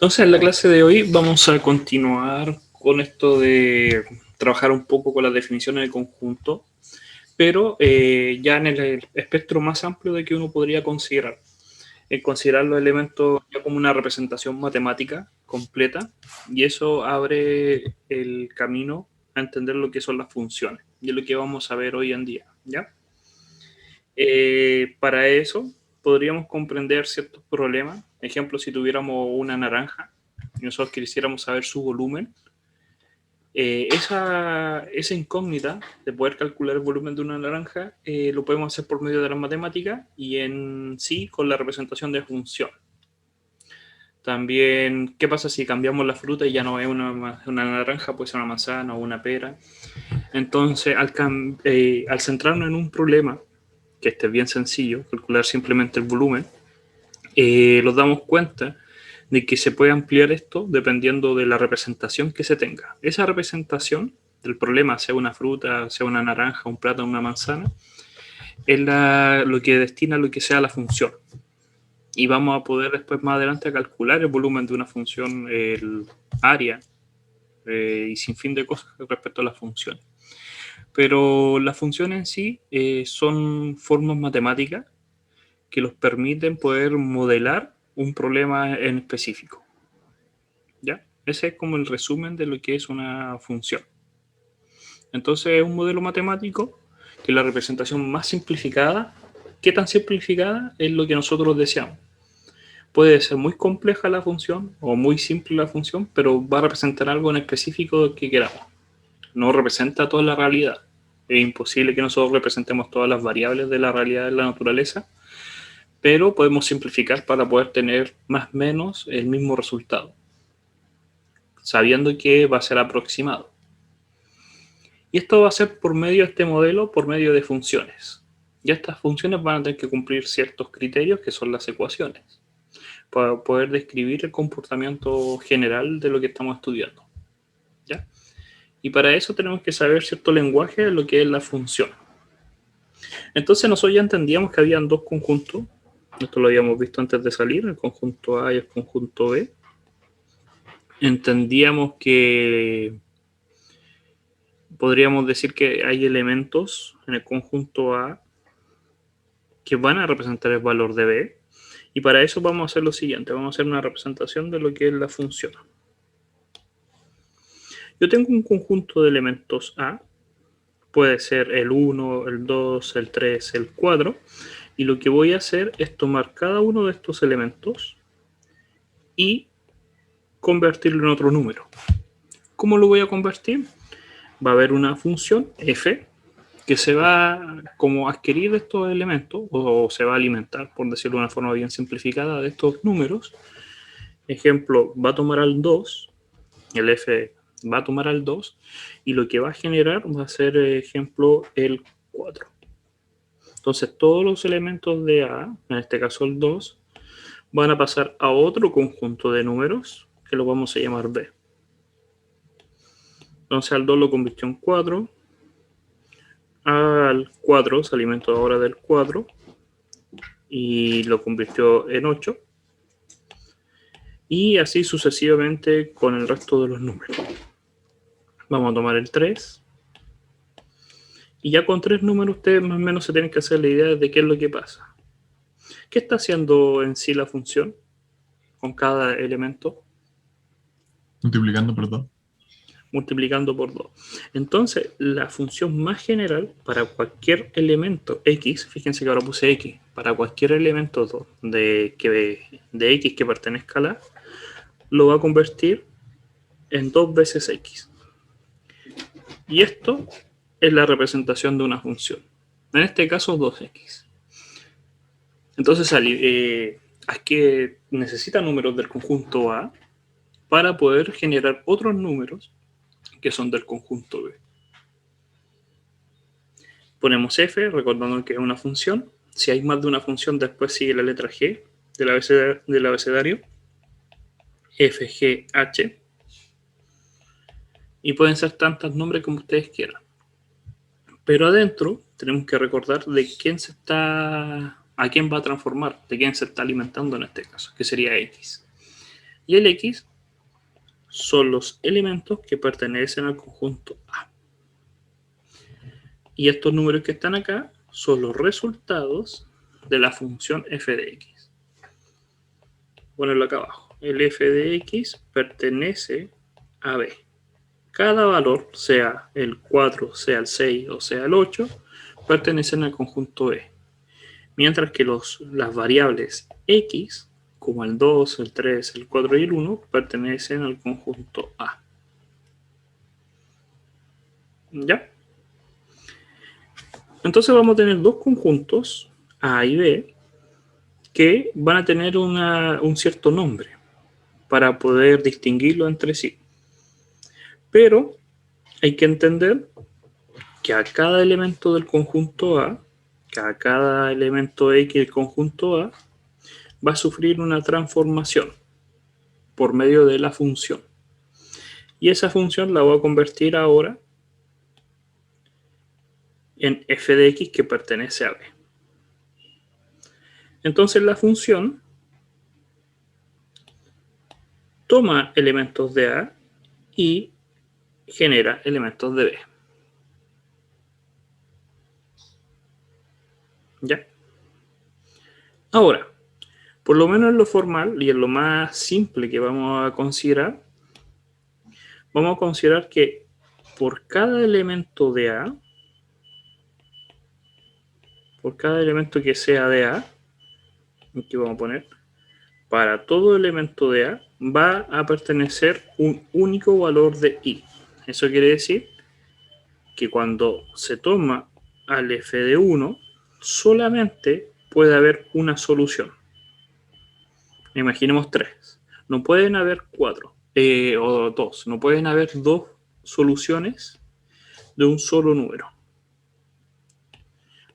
Entonces, en la clase de hoy vamos a continuar con esto de trabajar un poco con las definiciones de conjunto, pero ya en el espectro más amplio de que uno podría considerar. Considerar los elementos ya como una representación matemática completa, y eso abre el camino a entender lo que son las funciones, y es lo que vamos a ver hoy en día, ¿ya? Para eso podríamos comprender ciertos problemas. Ejemplo, si tuviéramos una naranja y nosotros quisiéramos saber su volumen, esa incógnita de poder calcular el volumen de una naranja lo podemos hacer por medio de las matemáticas y en sí con la representación de función. También, ¿qué pasa si cambiamos la fruta y ya no es una naranja, puede ser una manzana o una pera? Entonces, al centrarnos en un problema, que este es bien sencillo, calcular simplemente el volumen, nos damos cuenta de que se puede ampliar esto dependiendo de la representación que se tenga. Esa representación del problema, sea una fruta, sea una naranja, un plátano, una manzana, es lo que destina a lo que sea la función. Y vamos a poder después más adelante calcular el volumen de una función, el área y sin fin de cosas respecto a las funciones. Pero las funciones en sí son formas matemáticas que los permiten poder modelar un problema en específico. ¿Ya? Ese es como el resumen de lo que es una función. Entonces es un modelo matemático que es la representación más simplificada. ¿Qué tan simplificada? Es lo que nosotros deseamos. Puede ser muy compleja la función o muy simple la función, pero va a representar algo en específico que queramos. No representa toda la realidad. Es imposible que nosotros representemos todas las variables de la realidad de la naturaleza, pero podemos simplificar para poder tener más o menos el mismo resultado, sabiendo que va a ser aproximado. Y esto va a ser por medio de este modelo, por medio de funciones. Y estas funciones van a tener que cumplir ciertos criterios que son las ecuaciones, para poder describir el comportamiento general de lo que estamos estudiando. ¿Ya? Y para eso tenemos que saber cierto lenguaje de lo que es la función. Entonces nosotros ya entendíamos que habían dos conjuntos. Esto lo habíamos visto antes de salir, el conjunto A y el conjunto B. Entendíamos que podríamos decir que hay elementos en el conjunto A que van a representar el valor de B. Y para eso vamos a hacer lo siguiente. Vamos a hacer una representación de lo que es la función. Yo tengo un conjunto de elementos A. Puede ser el 1, el 2, el 3, el 4. Y lo que voy a hacer es tomar cada uno de estos elementos y convertirlo en otro número. ¿Cómo lo voy a convertir? Va a haber una función f que se va como a adquirir estos elementos o se va a alimentar, por decirlo de una forma bien simplificada, de estos números. Ejemplo, va a tomar al 2, el f va a tomar al 2 y lo que va a generar va a ser, ejemplo, el 4. Entonces todos los elementos de A, en este caso el 2, van a pasar a otro conjunto de números que lo vamos a llamar B. Entonces al 2 lo convirtió en 4, al 4 se alimentó ahora del 4 y lo convirtió en 8 y así sucesivamente con el resto de los números. Vamos a tomar el 3 y ya con 3 números ustedes más o menos se tienen que hacer la idea de qué es lo que pasa. ¿Qué está haciendo en sí la función con cada elemento? Multiplicando por 2. Multiplicando por 2. Entonces, la función más general para cualquier elemento x, fíjense que ahora puse x, para cualquier elemento de x que pertenezca a la, lo va a convertir en 2 veces x. Y esto es la representación de una función. En este caso, 2x. Entonces, es que necesita números del conjunto A para poder generar otros números que son del conjunto B. Ponemos f, recordando que es una función. Si hay más de una función, después sigue la letra g del abecedario. F, G, H. Y pueden ser tantos nombres como ustedes quieran. Pero adentro tenemos que recordar de quién a quién va a transformar, de quién se está alimentando en este caso, que sería x. Y el X son los elementos que pertenecen al conjunto A. Y estos números que están acá son los resultados de la función f de x. Ponerlo acá abajo. El f de x pertenece a B. Cada valor, sea el 4, sea el 6 o sea el 8, pertenecen al conjunto B. Mientras que las variables x, como el 2, el 3, el 4 y el 1, pertenecen al conjunto A. ¿Ya? Entonces vamos a tener dos conjuntos, A y B, que van a tener un cierto nombre para poder distinguirlo entre sí. Pero hay que entender que a cada elemento del conjunto A, que a cada elemento X del conjunto A, va a sufrir una transformación por medio de la función. Y esa función la voy a convertir ahora en f de x que pertenece a B. Entonces la función toma elementos de A y genera elementos de B. ¿Ya? Ahora, por lo menos en lo formal y en lo más simple que vamos a considerar que por cada elemento de A, por cada elemento que sea de A, aquí vamos a poner, para todo elemento de A va a pertenecer un único valor de I. Eso quiere decir que cuando se toma al f de 1, solamente puede haber una solución. Imaginemos 3. No pueden haber 4 o 2. No pueden haber dos soluciones de un solo número.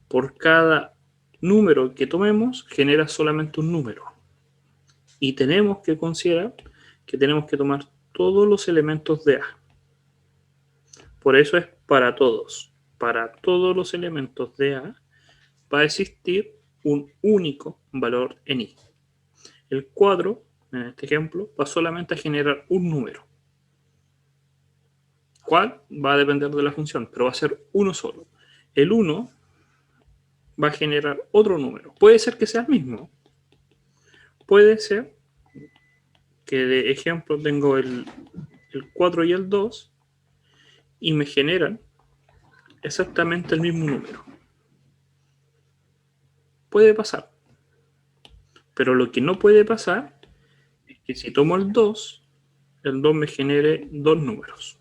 Por cada número que tomemos, genera solamente un número. Y tenemos que considerar que tenemos que tomar todos los elementos de A. Por eso es para todos. Para todos los elementos de A va a existir un único valor en I. El cuadro, en este ejemplo, va solamente a generar un número. ¿Cuál? Va a depender de la función, pero va a ser uno solo. El 1 va a generar otro número. Puede ser que sea el mismo. Puede ser que de ejemplo tengo el 4 y el 2 y me generan exactamente el mismo número. Puede pasar. Pero lo que no puede pasar es que si tomo el 2 me genere dos números.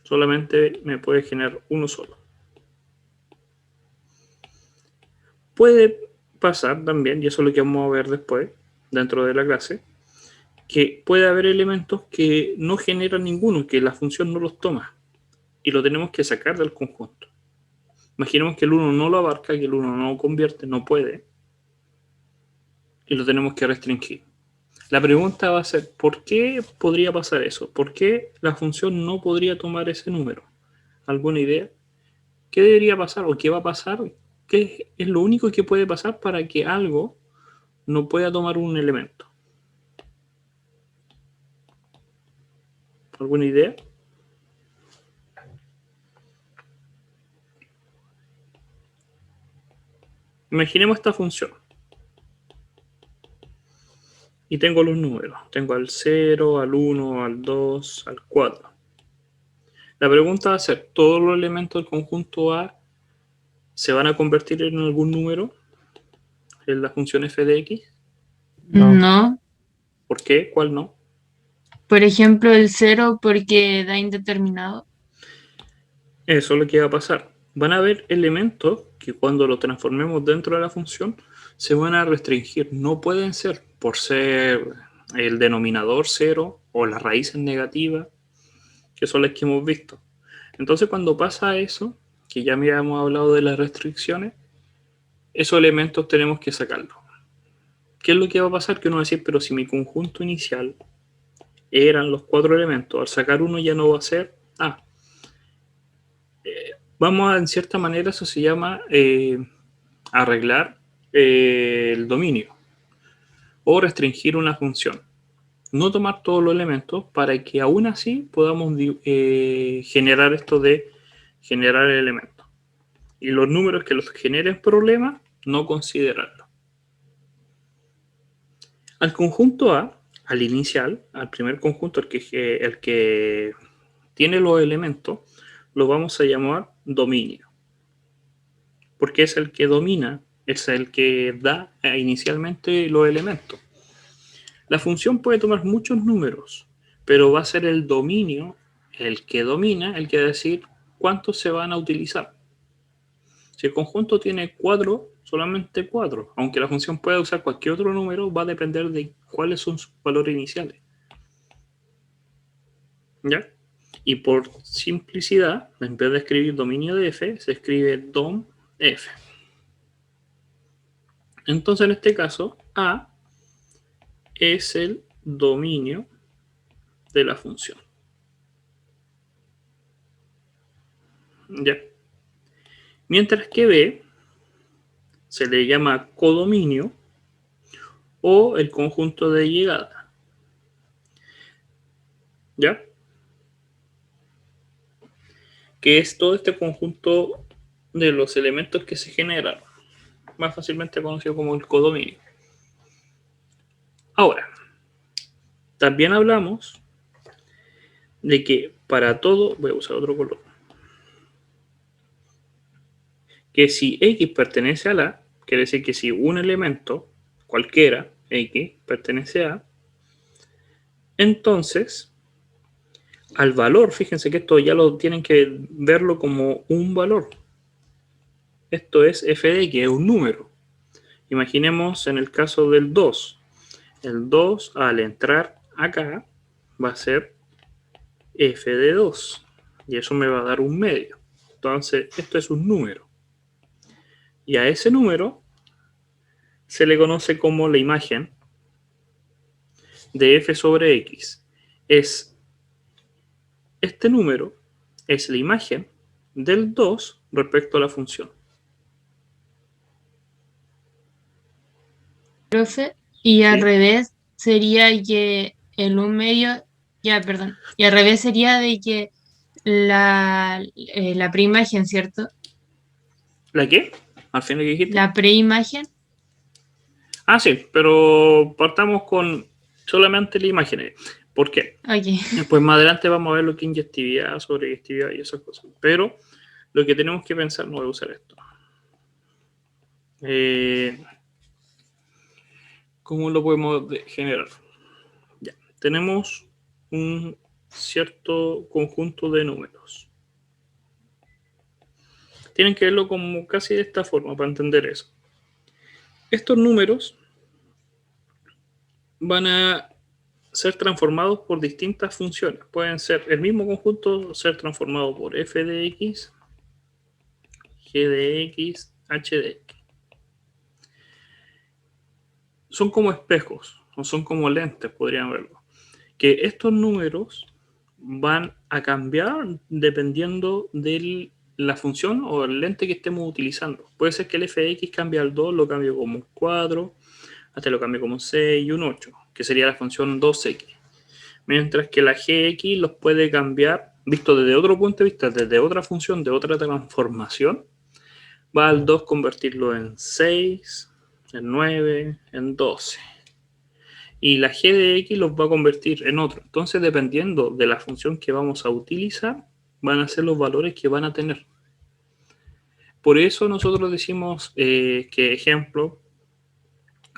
Solamente me puede generar uno solo. Puede pasar también, y eso es lo que vamos a ver después, dentro de la clase, que puede haber elementos que no generan ninguno, que la función no los toma, y lo tenemos que sacar del conjunto. Imaginemos que el 1 no lo abarca, que el 1 no lo convierte, no puede, y lo tenemos que restringir. La pregunta va a ser, ¿por qué podría pasar eso? ¿Por qué la función no podría tomar ese número? ¿Alguna idea? ¿Qué debería pasar o qué va a pasar? ¿Qué es lo único que puede pasar para que algo no pueda tomar un elemento? ¿Alguna idea? Imaginemos esta función. Y tengo los números. Tengo al 0, al 1, al 2, al 4. La pregunta va a ser, ¿todos los elementos del conjunto A se van a convertir en algún número en la función f de x? No. ¿Por qué? ¿Cuál no? Por ejemplo, el 0 porque da indeterminado. Eso es lo que va a pasar. Van a haber elementos que cuando los transformemos dentro de la función se van a restringir. No pueden ser por ser el denominador 0 o las raíces negativas, que son las que hemos visto. Entonces cuando pasa eso, que ya habíamos hablado de las restricciones, esos elementos tenemos que sacarlos. ¿Qué es lo que va a pasar? Que uno va a decir, pero si mi conjunto inicial eran los 4 elementos, al sacar uno ya no va a ser A. Vamos a, en cierta manera, eso se llama arreglar el dominio. o restringir una función. No tomar todos los elementos para que aún así podamos generar esto de generar el elemento. Y los números que los generen problemas, no considerarlos. Al conjunto A, al inicial, al primer conjunto, el que tiene los elementos, lo vamos a llamar dominio. Porque es el que domina, es el que da inicialmente los elementos. La función puede tomar muchos números, pero va a ser el dominio, el que domina, el que va a decir cuántos se van a utilizar. Si el conjunto tiene 4, solamente 4. Aunque la función pueda usar cualquier otro número, va a depender de cuáles son sus valores iniciales. ¿Ya? Y por simplicidad, en vez de escribir dominio de f, se escribe dom f. Entonces, en este caso, A es el dominio de la función. ¿Ya? Mientras que B se le llama codominio o el conjunto de llegada. ¿Ya? Que es todo este conjunto de los elementos que se generaron, más fácilmente conocido como el codominio. Ahora, también hablamos de que para todo, voy a usar otro color, que si X pertenece a la, quiere decir que si un elemento, cualquiera, X, pertenece a, entonces, al valor, fíjense que esto ya lo tienen que verlo como un valor. Esto es f de X, es un número. Imaginemos en el caso del 2. El 2 al entrar acá va a ser f de 2. Y eso me va a dar un medio. Entonces, esto es un número. Y a ese número se le conoce como la imagen de f sobre x. Este número es la imagen del 2 respecto a la función. Profe, y al ¿Sí? revés sería que el un medio, ya, perdón, y al revés sería de que la preimagen, ¿cierto? ¿La qué? ¿Al final que dijiste? La preimagen, Ah, sí, pero partamos con solamente la imagen. ¿Por qué? ok. Pues más adelante vamos a ver lo que es inyectividad, sobreyectividad y esas cosas. Pero lo que tenemos que pensar, no voy a usar esto. ¿Cómo lo podemos generar? Ya, tenemos un cierto conjunto de números. Tienen que verlo como casi de esta forma para entender eso. Estos números van a ser transformados por distintas funciones. Pueden ser el mismo conjunto, ser transformado por f de x, g de x, h de x. Son como espejos, o son como lentes, podrían verlo. Que estos números van a cambiar dependiendo de la función o el lente que estemos utilizando. Puede ser que el f de x cambie al 2, lo cambie como un 4, hasta lo cambie como un 6 y un 8, que sería la función 2x. Mientras que la gx los puede cambiar, visto desde otro punto de vista, desde otra función, de otra transformación, va al 2 convertirlo en 6, en 9, en 12. Y la g de x los va a convertir en otro. Entonces, dependiendo de la función que vamos a utilizar, van a ser los valores que van a tener. Por eso nosotros decimos que, ejemplo,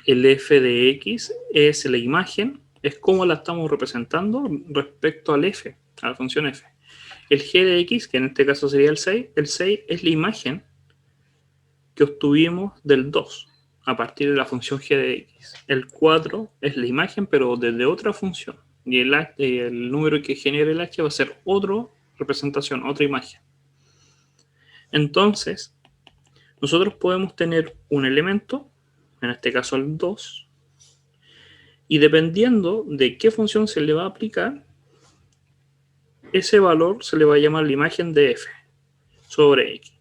el f de x es la imagen, es cómo la estamos representando respecto al f, a la función f. El g de x, que en este caso sería el 6 es la imagen que obtuvimos del 2 a partir de la función g de x. El 4 es la imagen, pero desde otra función. Y el número que genera el h va a ser otra representación, otra imagen. Entonces, nosotros podemos tener un elemento, en este caso el 2, y dependiendo de qué función se le va a aplicar, ese valor se le va a llamar la imagen de f sobre x.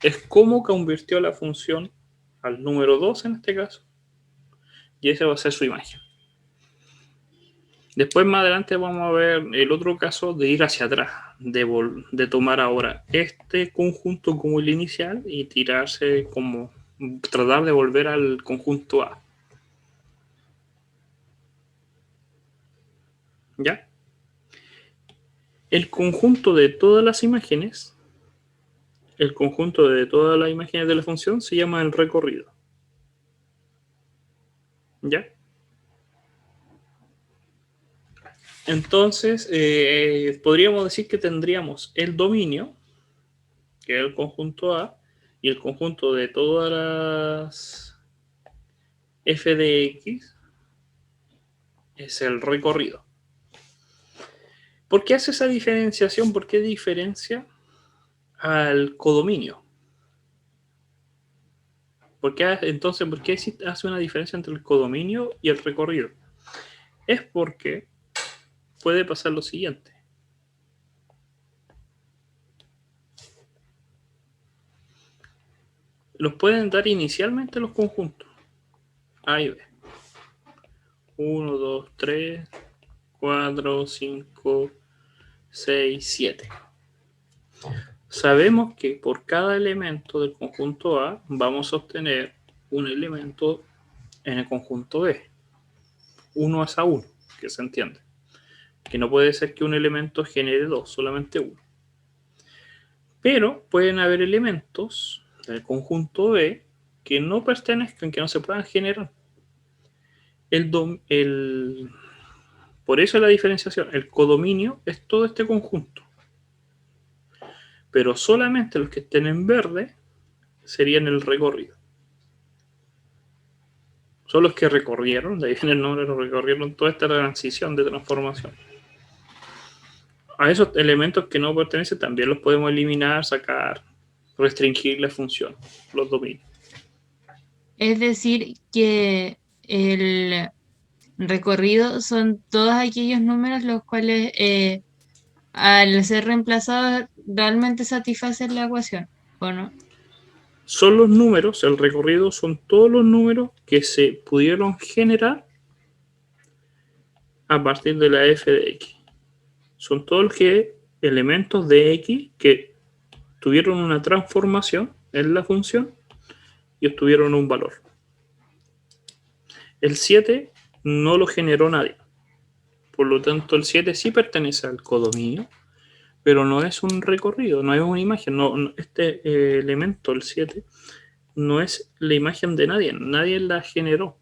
Es cómo convirtió la función al número 2 en este caso, Y esa va a ser su imagen. Después, más adelante, vamos a ver el otro caso de ir hacia atrás, de tomar ahora este conjunto como el inicial y tirarse como tratar de volver al conjunto A. ¿Ya? El conjunto de todas las imágenes, de la función se llama el recorrido. ¿Ya? Entonces, podríamos decir que tendríamos el dominio, que es el conjunto A, y el conjunto de todas las f de x es el recorrido. ¿Por qué hace esa diferenciación? ¿Por qué diferencia al codominio? Entonces, ¿por qué hace una diferencia entre el codominio y el recorrido? Es porque puede pasar lo siguiente. Los pueden dar inicialmente los conjuntos A y B. 1, 2, 3, 4, 5, 6, 7. Sabemos que por cada elemento del conjunto A vamos a obtener un elemento en el conjunto B. 1 es a 1, que se entiende. Que no puede ser que un elemento genere 2, solamente 1. Pero pueden haber elementos del conjunto B que no pertenezcan, que no se puedan generar. Por eso la diferenciación. El codominio es todo este conjunto. Pero solamente los que estén en verde serían el recorrido. Son los que recorrieron, de ahí viene el nombre, recorrieron toda esta transición de transformación. A esos elementos que no pertenecen también los podemos eliminar, sacar, restringir la función, los dominios. Es decir, que el recorrido son todos aquellos números los cuales al ser reemplazados realmente satisfacen la ecuación, ¿o no? Son los números, el recorrido son todos los números que se pudieron generar a partir de la f de x. Son todos los elementos de x que tuvieron una transformación en la función y obtuvieron un valor. El 7 no lo generó nadie. Por lo tanto, el 7 sí pertenece al codominio, pero no es un recorrido, no es una imagen. Este elemento, el 7, no es la imagen de nadie. Nadie la generó.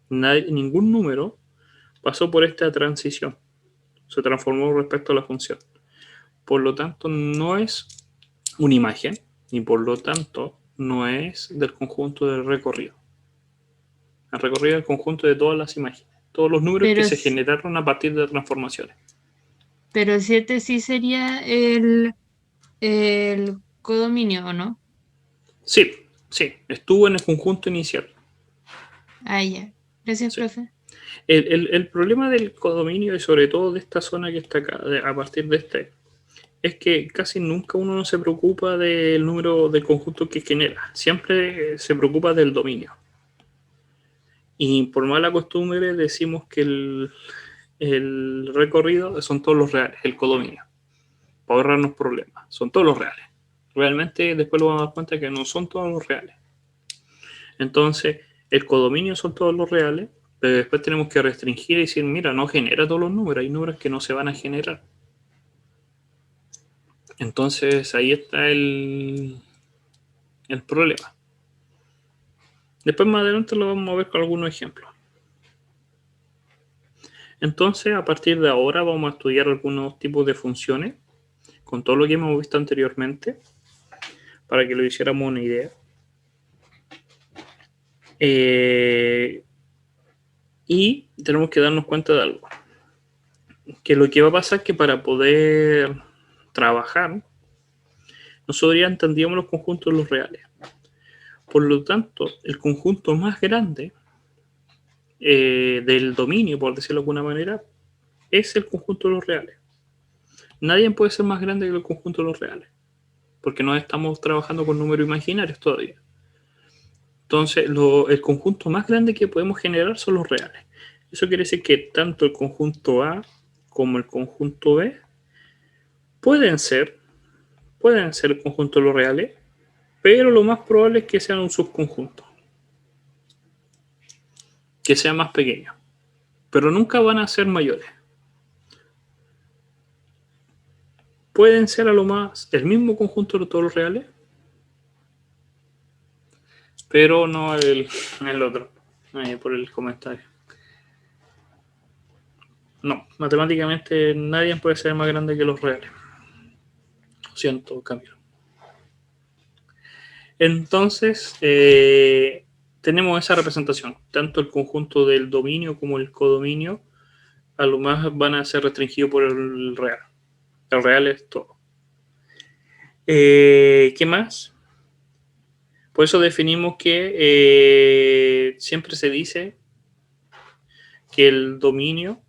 Ningún número pasó por esta transición. Se transformó respecto a la función. Por lo tanto, no es una imagen y por lo tanto no es del conjunto del recorrido. El recorrido es el conjunto de todas las imágenes, todos los números que se generaron a partir de transformaciones. Pero 7 sí sería el codominio, ¿o no? Sí, estuvo en el conjunto inicial. Ah, ya. Gracias, Sí. profe. El problema del codominio y sobre todo de esta zona que está acá, a partir de este, es que casi nunca uno no se preocupa del número del conjunto que genera. Siempre se preocupa del dominio. Y por mala costumbre decimos que el recorrido son todos los reales, el codominio. Para ahorrarnos problemas. Son todos los reales. Realmente después lo vamos a dar cuenta que no son todos los reales. Entonces, el codominio son todos los reales, pero después tenemos que restringir y decir, mira, no genera todos los números, hay números que no se van a generar. Entonces, ahí está el problema. Después más adelante lo vamos a ver con algunos ejemplos. Entonces, a partir de ahora vamos a estudiar algunos tipos de funciones con todo lo que hemos visto anteriormente para que lo hiciéramos una idea. Y tenemos que darnos cuenta de algo. Que lo que va a pasar es que para poder trabajar, nosotros ya entendíamos los conjuntos de los reales. Por lo tanto, el conjunto más grande del dominio, por decirlo de alguna manera, es el conjunto de los reales. Nadie puede ser más grande que el conjunto de los reales, porque no estamos trabajando con números imaginarios todavía. Entonces, el conjunto más grande que podemos generar son los reales. Eso quiere decir que tanto el conjunto A como el conjunto B pueden ser el conjunto de los reales, pero lo más probable es que sean un subconjunto, que sea más pequeño, pero nunca van a ser mayores. Pueden ser a lo más el mismo conjunto de todos los reales, pero no el otro. Ahí por el comentario. No, matemáticamente nadie puede ser más grande que los reales. Lo siento, cambio. Entonces, tenemos esa representación. Tanto el conjunto del dominio como el codominio, a lo más van a ser restringidos por el real. El real es todo. ¿Qué más? Por eso definimos que siempre se dice que el dominio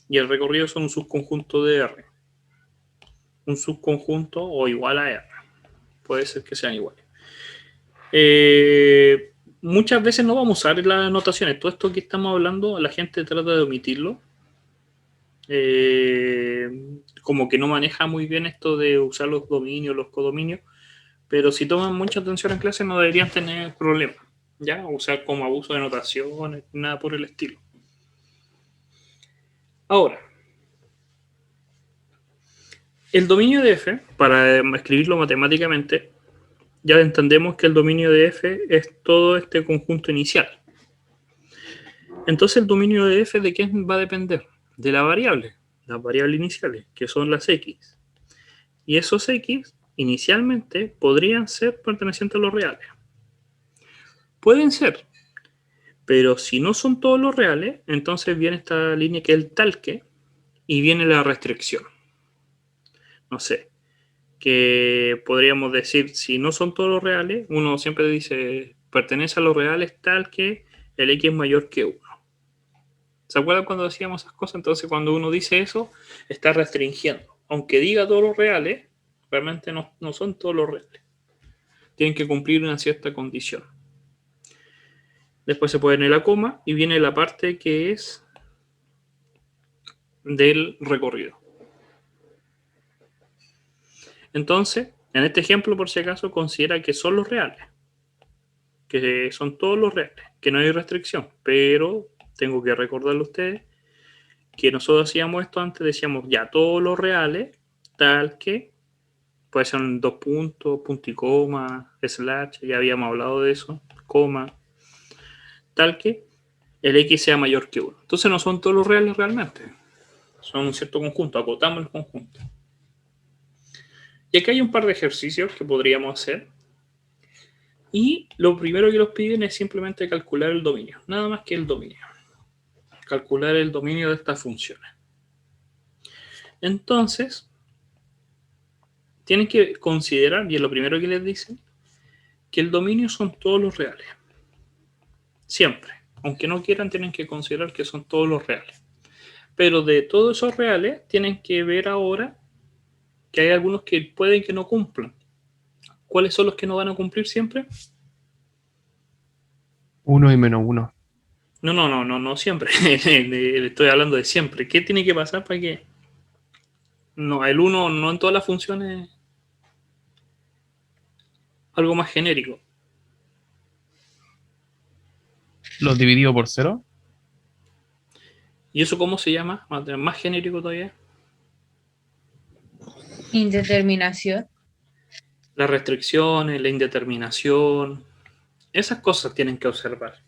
y el recorrido son un subconjunto de R. Un subconjunto o igual a R. Puede ser que sean iguales. Muchas veces no vamos a usar las notaciones. Todo esto que estamos hablando, la gente trata de omitirlo. Como que no maneja muy bien esto de usar los dominios, los codominios. Pero si toman mucha atención en clase no deberían tener problemas. ¿Ya? Usar como abuso de notaciones, nada por el estilo. Ahora, el dominio de F, para escribirlo matemáticamente, ya entendemos que el dominio de F es todo este conjunto inicial. Entonces, el dominio de F, ¿de qué va a depender? De las variables iniciales, que son las X. Y esos X, inicialmente, podrían ser pertenecientes a los reales. Pueden ser, pero si no son todos los reales, entonces viene esta línea que es el talque y viene la restricción. No sé, que podríamos decir, si no son todos los reales, uno siempre dice, pertenece a los reales tal que el X es mayor que 1. ¿Se acuerdan cuando decíamos esas cosas? Entonces, cuando uno dice eso, está restringiendo. Aunque diga todos los reales, realmente no son todos los reales. Tienen que cumplir una cierta condición. Después se pone la coma y viene la parte que es del recorrido. Entonces, en este ejemplo, por si acaso, considera que son los reales. Que son todos los reales. Que no hay restricción. Pero tengo que recordarle a ustedes que nosotros hacíamos esto antes. Decíamos ya todos los reales, tal que puede ser 2 puntos, punto y coma, slash. Ya habíamos hablado de eso. Coma. Tal que el X sea mayor que 1. Entonces no son todos los reales realmente. Son un cierto conjunto. Acotamos el conjunto. Y aquí hay un par de ejercicios que podríamos hacer. Y lo primero que nos piden es simplemente calcular el dominio. Nada más que el dominio. Calcular el dominio de estas funciones. Entonces, tienen que considerar, y es lo primero que les dicen, que el dominio son todos los reales. Siempre. Aunque no quieran, tienen que considerar que son todos los reales. Pero de todos esos reales, tienen que ver ahora que hay algunos que pueden que no cumplan. ¿Cuáles son los que no van a cumplir siempre? 1 y menos 1. No siempre. Estoy hablando de siempre. ¿Qué tiene que pasar para que no, el 1 no en todas las funciones, algo más genérico? ¿Los dividido por 0? ¿Y eso cómo se llama? Más genérico todavía. Indeterminación. Las restricciones, la indeterminación, esas cosas tienen que observar.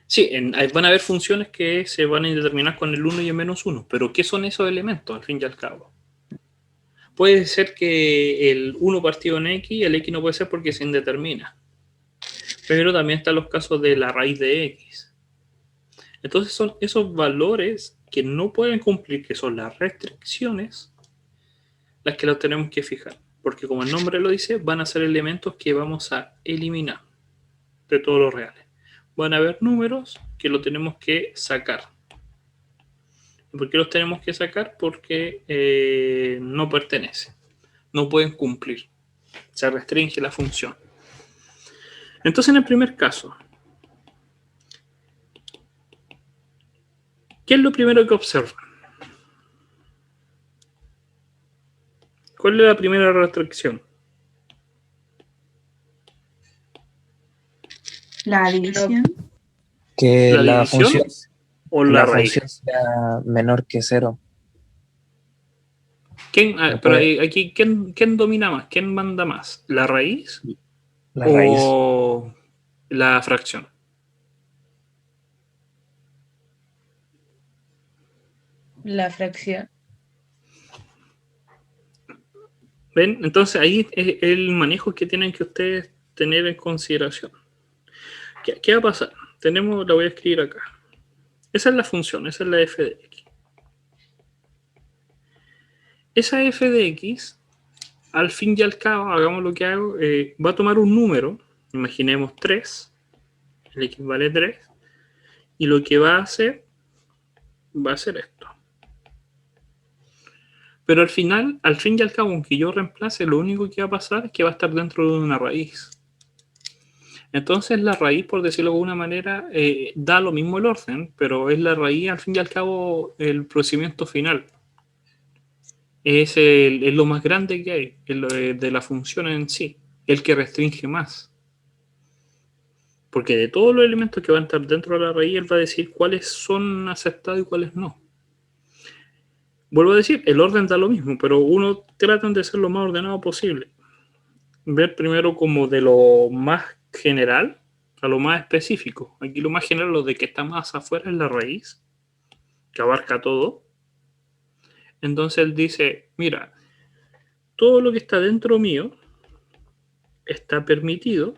Sí, van a haber funciones que se van a indeterminar con el 1 y el menos 1, pero ¿qué son esos elementos al fin y al cabo? Puede ser que el 1 partido en X, el X no puede ser porque se indetermina. Pero también están los casos de la raíz de X. Entonces son esos valores que no pueden cumplir, que son las restricciones, las que los tenemos que fijar. Porque como el nombre lo dice, van a ser elementos que vamos a eliminar de todos los reales. Van a haber números que lo tenemos que sacar. ¿Por qué los tenemos que sacar? Porque no pertenecen. No pueden cumplir. Se restringe la función. Entonces, en el primer caso, ¿qué es lo primero que observan? ¿Cuál es la primera restricción? La división. Que ¿La la división función, o que la la raíz? función sea menor que 0. Pero aquí, ¿quién domina más? ¿Quién manda más? ¿La raíz La raíz. o la fracción? La fracción. ¿Ven? Entonces ahí es el manejo que tienen que ustedes tener en consideración. ¿Qué va a pasar? La voy a escribir acá. Esa es la función, esa es la f de x. Esa f de x, al fin y al cabo, hagamos lo que hago, va a tomar un número, imaginemos 3, el x vale 3, y lo que va a hacer esto. Pero al final, al fin y al cabo, aunque yo reemplace, lo único que va a pasar es que va a estar dentro de una raíz. Entonces la raíz, por decirlo de alguna manera, da lo mismo el orden, pero es la raíz, al fin y al cabo, el procedimiento final. Es lo más grande que hay, de la función en sí, el que restringe más. Porque de todos los elementos que van a estar dentro de la raíz, él va a decir cuáles son aceptados y cuáles no. Vuelvo a decir, el orden da lo mismo, pero uno trata de ser lo más ordenado posible. Ver primero como de lo más general a lo más específico. Aquí lo más general, lo de que está más afuera es la raíz, que abarca todo. Entonces él dice, mira, todo lo que está dentro mío está permitido,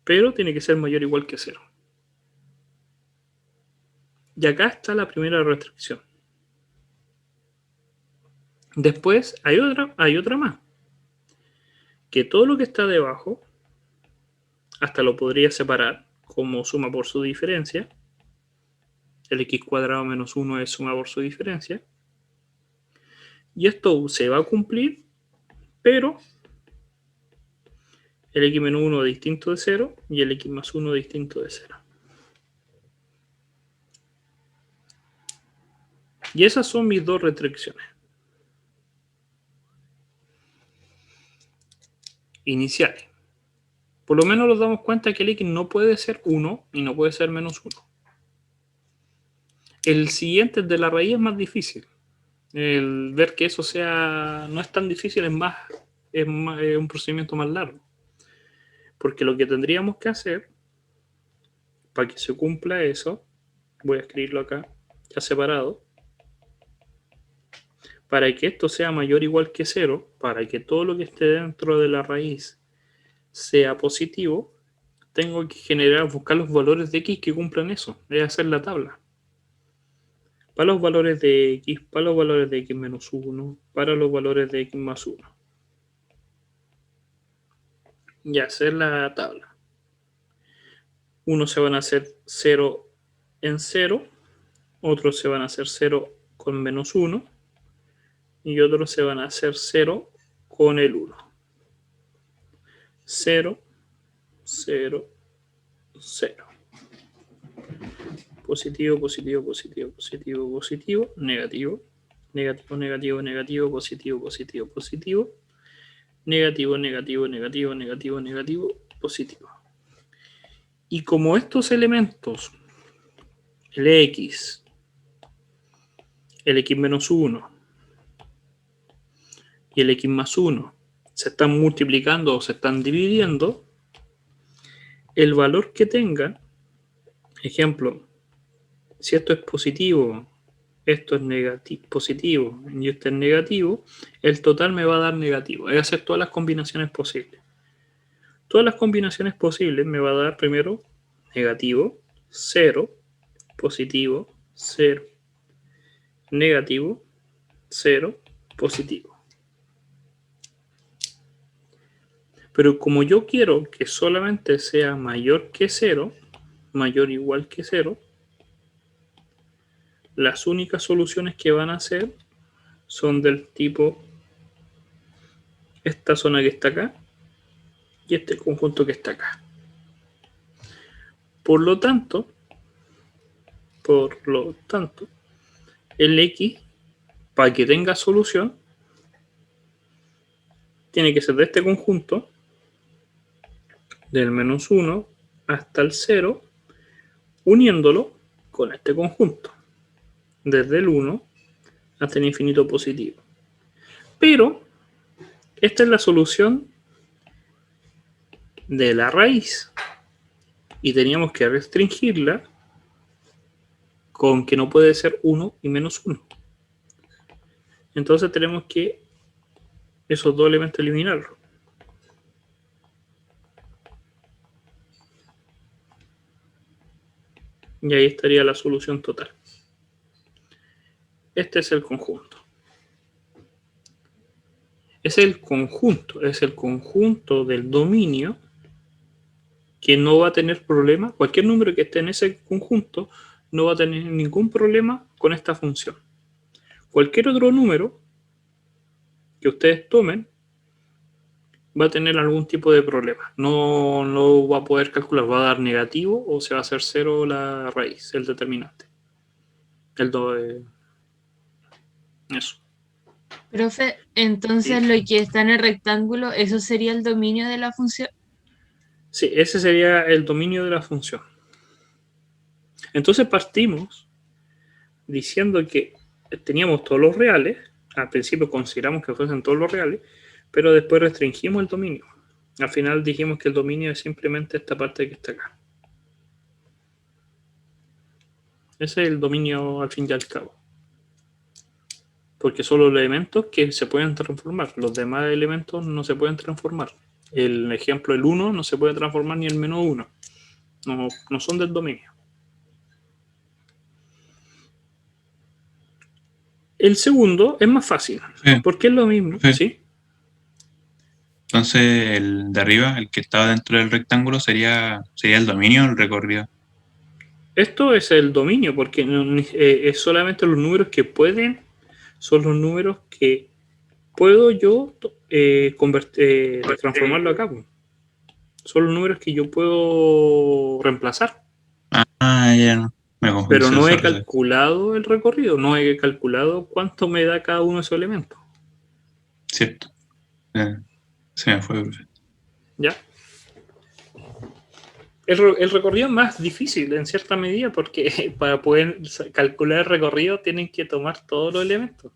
pero tiene que ser mayor o igual que 0. Y acá está la primera restricción. Después hay otra más. Que todo lo que está debajo, hasta lo podría separar como suma por su diferencia. El x cuadrado menos 1 es suma por su diferencia. Y esto se va a cumplir, pero el x menos 1 distinto de 0 y el x más 1 distinto de 0. Y esas son mis dos restricciones iniciales. Por lo menos nos damos cuenta que el x no puede ser 1 y no puede ser menos 1. El siguiente de la raíz es más difícil. El ver que eso no es tan difícil, es un procedimiento más largo. Porque lo que tendríamos que hacer para que se cumpla eso, voy a escribirlo acá, ya separado, para que esto sea mayor o igual que 0, para que todo lo que esté dentro de la raíz sea positivo, tengo que buscar los valores de x que cumplan eso, es hacer la tabla. Para los valores de x, para los valores de x menos 1, para los valores de x más 1. Y hacer la tabla. Unos se van a hacer 0 en 0, otros se van a hacer 0 con menos 1, y otros se van a hacer 0 con el 1. 0, 0, 0. Positivo, positivo, positivo, positivo, positivo, negativo, negativo, negativo, negativo, positivo, positivo, positivo, negativo, negativo, negativo, negativo, negativo, positivo. Y como estos elementos, el x menos 1 y el x más 1 se están multiplicando o se están dividiendo, el valor que tengan, ejemplo, si esto es positivo, esto es positivo y esto es negativo, el total me va a dar negativo. Es hacer todas las combinaciones posibles. Todas las combinaciones posibles me va a dar primero negativo, 0, positivo, 0, negativo, 0, positivo. Pero como yo quiero que solamente sea mayor que 0, mayor o igual que 0, las únicas soluciones que van a ser son del tipo esta zona que está acá y este conjunto que está acá. Por lo tanto, el X, para que tenga solución, tiene que ser de este conjunto, del menos 1 hasta el 0, uniéndolo con este conjunto, desde el 1 hasta el infinito positivo. Pero esta es la solución de la raíz y teníamos que restringirla con que no puede ser 1 y menos 1. Entonces tenemos que esos dos elementos eliminarlos. Y ahí estaría la solución total. Este es el conjunto. Es el conjunto del dominio que no va a tener problema. Cualquier número que esté en ese conjunto no va a tener ningún problema con esta función. Cualquier otro número que ustedes tomen va a tener algún tipo de problema. No va a poder calcular, va a dar negativo o se va a hacer 0 la raíz, el determinante. Eso. Profe, entonces lo que está en el rectángulo, ¿eso sería el dominio de la función? Sí, ese sería el dominio de la función. Entonces partimos diciendo que teníamos todos los reales. Al principio consideramos que fuesen todos los reales, pero después restringimos el dominio. Al final dijimos que el dominio es simplemente esta parte que está acá. Ese es el dominio al fin y al cabo. Porque son los elementos que se pueden transformar. Los demás elementos no se pueden transformar. El ejemplo, el 1 no se puede transformar ni el menos 1. No son del dominio. El segundo es más fácil. Sí. Porque es lo mismo. Sí. ¿Sí? Entonces, el de arriba, el que estaba dentro del rectángulo, sería el dominio, el recorrido. Esto es el dominio, porque es solamente los números que pueden, son los números que puedo yo transformarlo acá. Son los números que yo puedo reemplazar. Ya no. Me confundí. Pero no he calculado el recorrido, no he calculado cuánto me da cada uno de esos elementos. Cierto. Se me fue. ¿Ya? El recorrido es más difícil en cierta medida porque para poder calcular el recorrido tienen que tomar todos los elementos.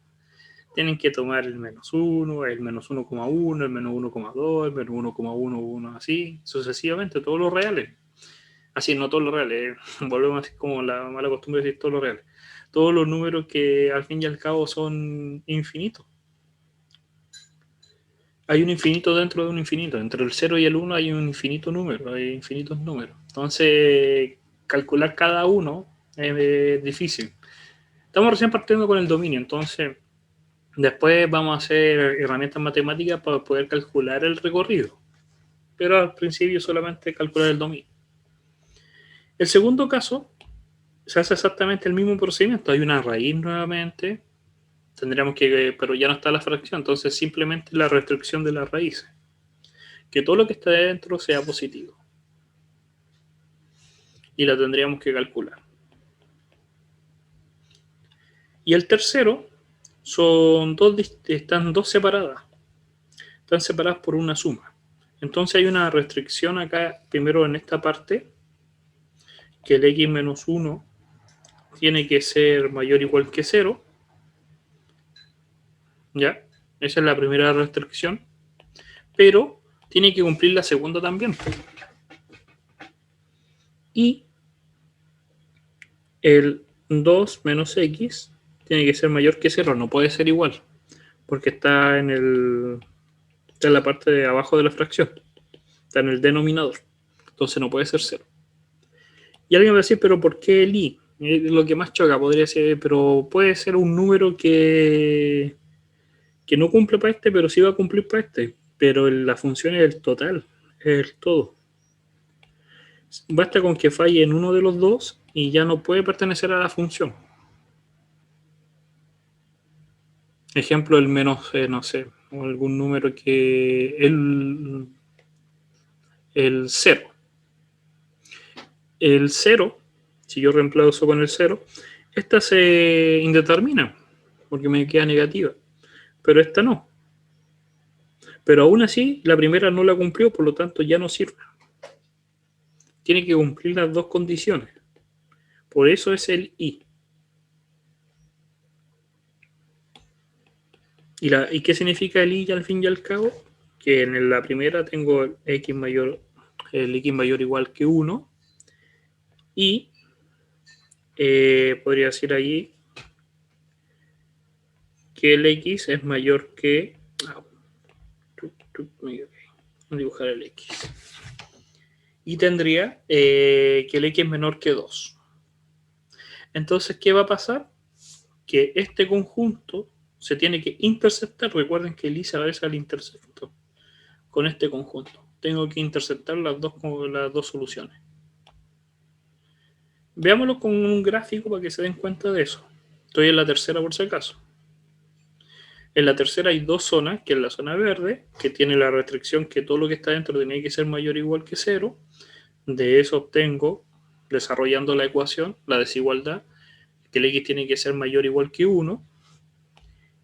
Tienen que tomar el menos 1, el menos 1,1, el menos 1,2, el menos 1,11, así sucesivamente, todos los reales. Así, no todos los reales, volvemos así como la mala costumbre de decir todos los reales. Todos los números que al fin y al cabo son infinitos. Hay un infinito dentro de un infinito. Entre el 0 y el 1 hay un infinito número, hay infinitos números. Entonces, calcular cada uno es difícil. Estamos recién partiendo con el dominio, entonces después vamos a hacer herramientas matemáticas para poder calcular el recorrido. Pero al principio solamente calcular el dominio. El segundo caso se hace exactamente el mismo procedimiento. Hay una raíz nuevamente. Tendríamos que, pero ya no está la fracción, entonces simplemente la restricción de las raíces. Que todo lo que está dentro sea positivo. Y la tendríamos que calcular. Y el tercero están dos separadas. Están separadas por una suma. Entonces hay una restricción acá, primero en esta parte, que el x menos 1 tiene que ser mayor o igual que 0. ¿Ya? Esa es la primera restricción. Pero tiene que cumplir la segunda también. Y el 2 menos x tiene que ser mayor que 0. No puede ser igual. Porque está en la parte de abajo de la fracción. Está en el denominador. Entonces no puede ser 0. Y alguien va a decir, pero ¿por qué el i? Lo que más choca podría ser, pero puede ser un número que no cumple para este, pero sí va a cumplir para este. Pero la función es el total, es el todo. Basta con que falle en uno de los dos y ya no puede pertenecer a la función. Ejemplo, el menos, no sé, o algún número que el 0. el 0, si yo reemplazo con el 0, esta se indetermina, porque me queda negativa, pero esta no. Pero aún así, la primera no la cumplió, por lo tanto ya no sirve. Tiene que cumplir las dos condiciones. Por eso es el I. ¿Y qué significa el I al fin y al cabo? Que en la primera tengo el X mayor igual que 1 y podría decir ahí que el X es mayor que... Voy a dibujar el X. Y tendría que el X es menor que 2. Entonces, ¿qué va a pasar? Que este conjunto se tiene que interceptar. Recuerden que el I se realiza al intercepto con este conjunto. Tengo que interceptar las dos soluciones. Veámoslo con un gráfico para que se den cuenta de eso. Estoy en la tercera por si acaso. En la tercera hay dos zonas, que es la zona verde, que tiene la restricción que todo lo que está dentro tiene que ser mayor o igual que 0. De eso obtengo, desarrollando la ecuación, la desigualdad, que el X tiene que ser mayor o igual que 1.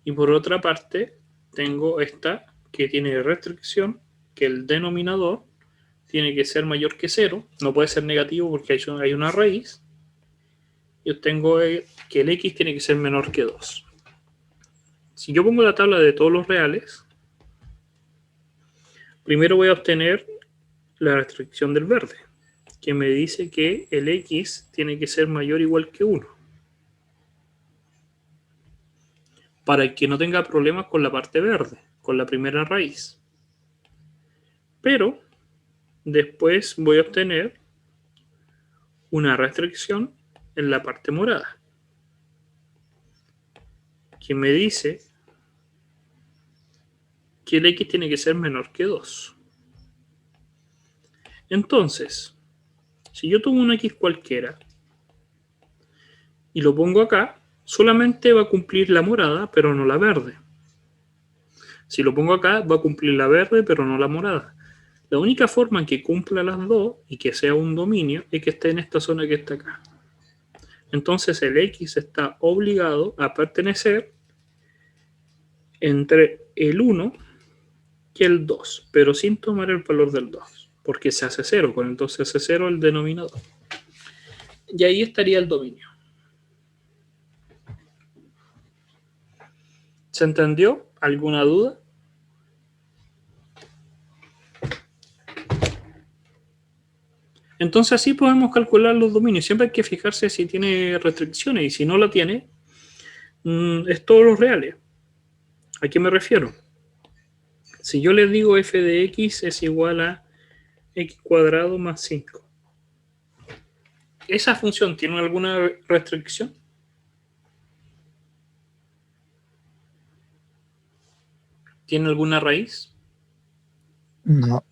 Y por otra parte, tengo esta que tiene restricción, que el denominador tiene que ser mayor que 0. No puede ser negativo porque hay una raíz. Y obtengo que el X tiene que ser menor que 2. Si yo pongo la tabla de todos los reales, primero voy a obtener la restricción del verde, que me dice que el X tiene que ser mayor o igual que 1. Para que no tenga problemas con la parte verde, con la primera raíz. Pero después voy a obtener una restricción en la parte morada, que me dice que el X tiene que ser menor que 2. Entonces, si yo tomo un X cualquiera y lo pongo acá, solamente va a cumplir la morada, pero no la verde. Si lo pongo acá, va a cumplir la verde, pero no la morada. La única forma en que cumpla las dos y que sea un dominio es que esté en esta zona que está acá. Entonces el X está obligado a pertenecer entre el 1 y el 2, pero sin tomar el valor del 2, porque se hace 0, con el 2 se hace 0 el denominador. Y ahí estaría el dominio. ¿Se entendió? ¿Alguna duda? Entonces así podemos calcular los dominios. Siempre hay que fijarse si tiene restricciones y si no la tiene, es todos los reales. ¿A qué me refiero? Si yo les digo f de x es igual a x cuadrado más 5, ¿esa función tiene alguna restricción? ¿Tiene alguna raíz? No.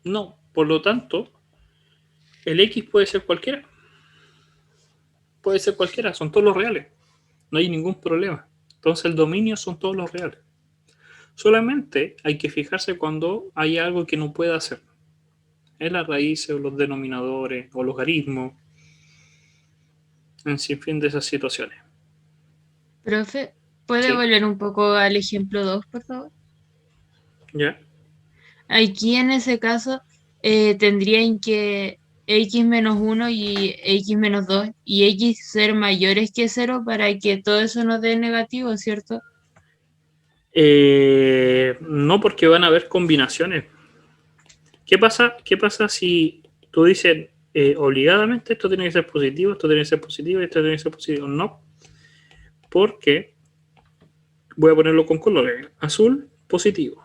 No, por lo tanto, el x puede ser cualquiera. Puede ser cualquiera, son todos los reales. No hay ningún problema. Entonces el dominio son todos los reales. Solamente hay que fijarse cuando hay algo que no pueda hacer. Es las raíces o los denominadores o logaritmos. En sinfín de esas situaciones. Profe, ¿puede Sí. volver un poco al ejemplo 2, por favor? ¿Ya? Aquí en ese caso tendrían que x menos 1 y x menos 2 y x ser mayores que 0 para que todo eso nos dé negativo, ¿cierto? No, porque van a haber combinaciones. ¿Qué pasa si tú dices obligadamente esto tiene que ser positivo, esto tiene que ser positivo y esto tiene que ser positivo? No, porque voy a ponerlo con colores. Azul, positivo.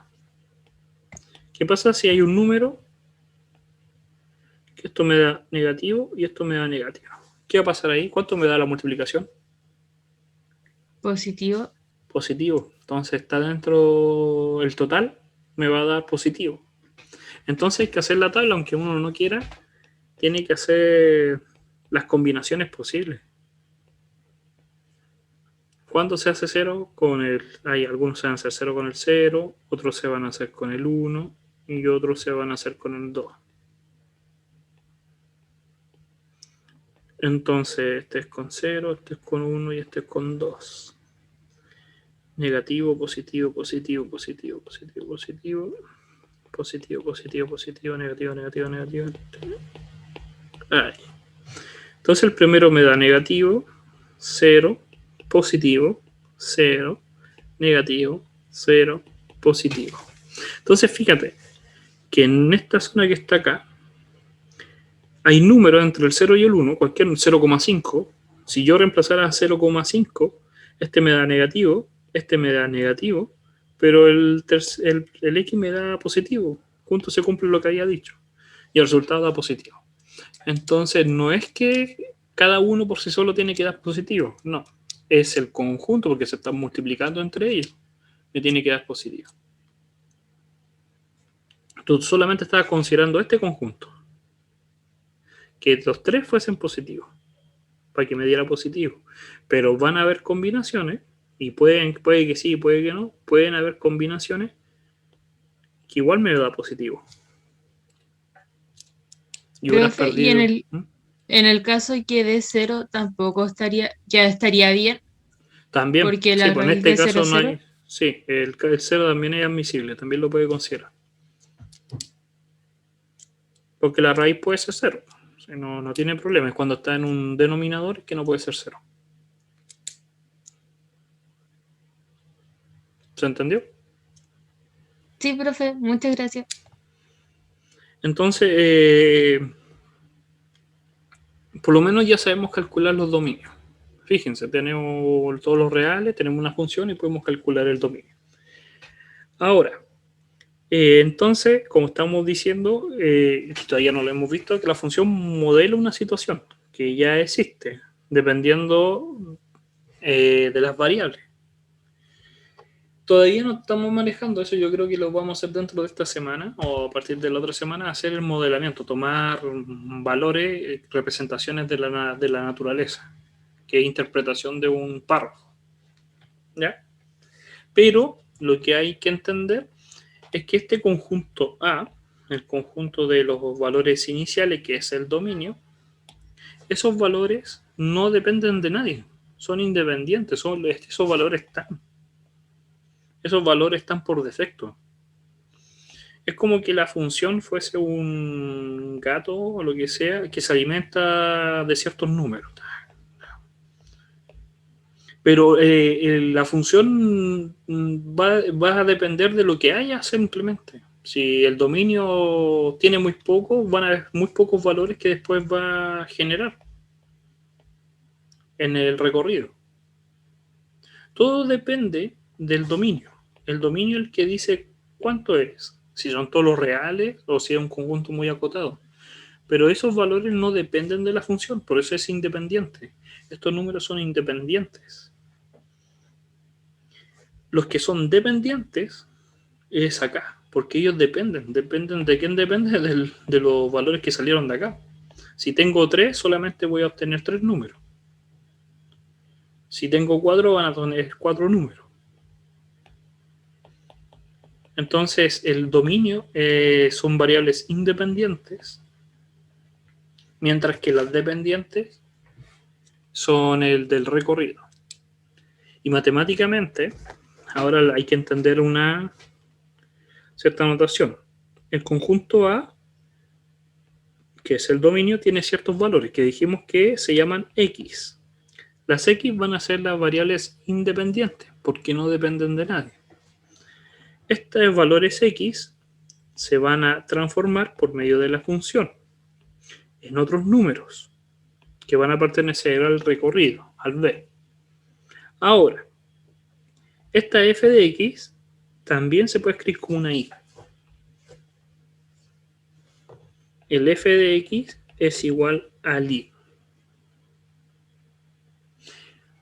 ¿Qué pasa si hay un número que esto me da negativo y esto me da negativo? ¿Qué va a pasar ahí? ¿Cuánto me da la multiplicación? Positivo. Positivo. Entonces está dentro el total, me va a dar positivo. Entonces hay que hacer la tabla, aunque uno no quiera, tiene que hacer las combinaciones posibles. ¿Cuándo se hace 0? Hay algunos se van a hacer 0 con el 0, otros se van a hacer con el 1 y otros se van a hacer con el 2. Entonces, este es con 0, este es con 1 y este es con 2. Negativo, positivo, positivo, positivo, positivo, positivo. Positivo, positivo, positivo, negativo, negativo, negativo. Ahí. Entonces el primero me da negativo, 0, positivo, 0, negativo, 0, positivo. Entonces fíjate que en esta zona que está acá hay números entre el 0 y el 1, cualquier 0,5. Si yo reemplazara a 0,5, este me da negativo, este me da negativo, pero el X me da positivo. Juntos se cumple lo que había dicho. Y el resultado da positivo. Entonces no es que cada uno por sí solo tiene que dar positivo. No. Es el conjunto, porque se están multiplicando entre ellos, que tiene que dar positivo. Tú solamente estabas considerando este conjunto. Que los tres fuesen positivos. Para que me diera positivo. Pero van a haber combinaciones. Y puede que sí, puede que no. Pueden haber combinaciones que igual me da positivo. Y hubieras Profe, perdido. en el caso que dé 0 tampoco ya estaría bien, También, porque sí, la pues en raíz este de 0 caso es no 0. hay. Sí, el 0 también es admisible, también lo puede considerar. Porque la raíz puede ser 0. O sea, no tiene problema. Es cuando está en un denominador que no puede ser 0. ¿Se entendió? Sí, profe, muchas gracias. Entonces, por lo menos ya sabemos calcular los dominios. Fíjense, tenemos todos los reales, tenemos una función y podemos calcular el dominio. Ahora, entonces, como estamos diciendo, todavía no lo hemos visto, que la función modela una situación que ya existe, dependiendo de las variables. Todavía no estamos manejando eso, yo creo que lo vamos a hacer dentro de esta semana o a partir de la otra semana, hacer el modelamiento, tomar valores, representaciones de la naturaleza, que es interpretación de un párrafo. ¿Ya? Pero lo que hay que entender es que este conjunto A, el conjunto de los valores iniciales, que es el dominio, esos valores no dependen de nadie, son independientes, esos valores están por defecto. Es como que la función fuese un gato o lo que sea que se alimenta de ciertos números. Pero la función va a depender de lo que haya simplemente. Si el dominio tiene muy poco, van a haber muy pocos valores que después va a generar en el recorrido. Todo depende del dominio. El dominio es el que dice cuánto es. Si son todos los reales o si es un conjunto muy acotado. Pero esos valores no dependen de la función, por eso es independiente. Estos números son independientes. Los que son dependientes es acá, porque ellos dependen. ¿De quién depende? De los valores que salieron de acá. Si tengo 3, solamente voy a obtener 3 números. Si tengo 4, van a tener 4 números. Entonces, el dominio son variables independientes, mientras que las dependientes son el del recorrido. Y matemáticamente, ahora hay que entender una cierta notación. El conjunto A, que es el dominio, tiene ciertos valores que dijimos que se llaman X. Las X van a ser las variables independientes, porque no dependen de nadie. Estos valores X se van a transformar por medio de la función en otros números que van a pertenecer al recorrido, al B. Ahora, esta f de x también se puede escribir como una y. El f de x es igual al y.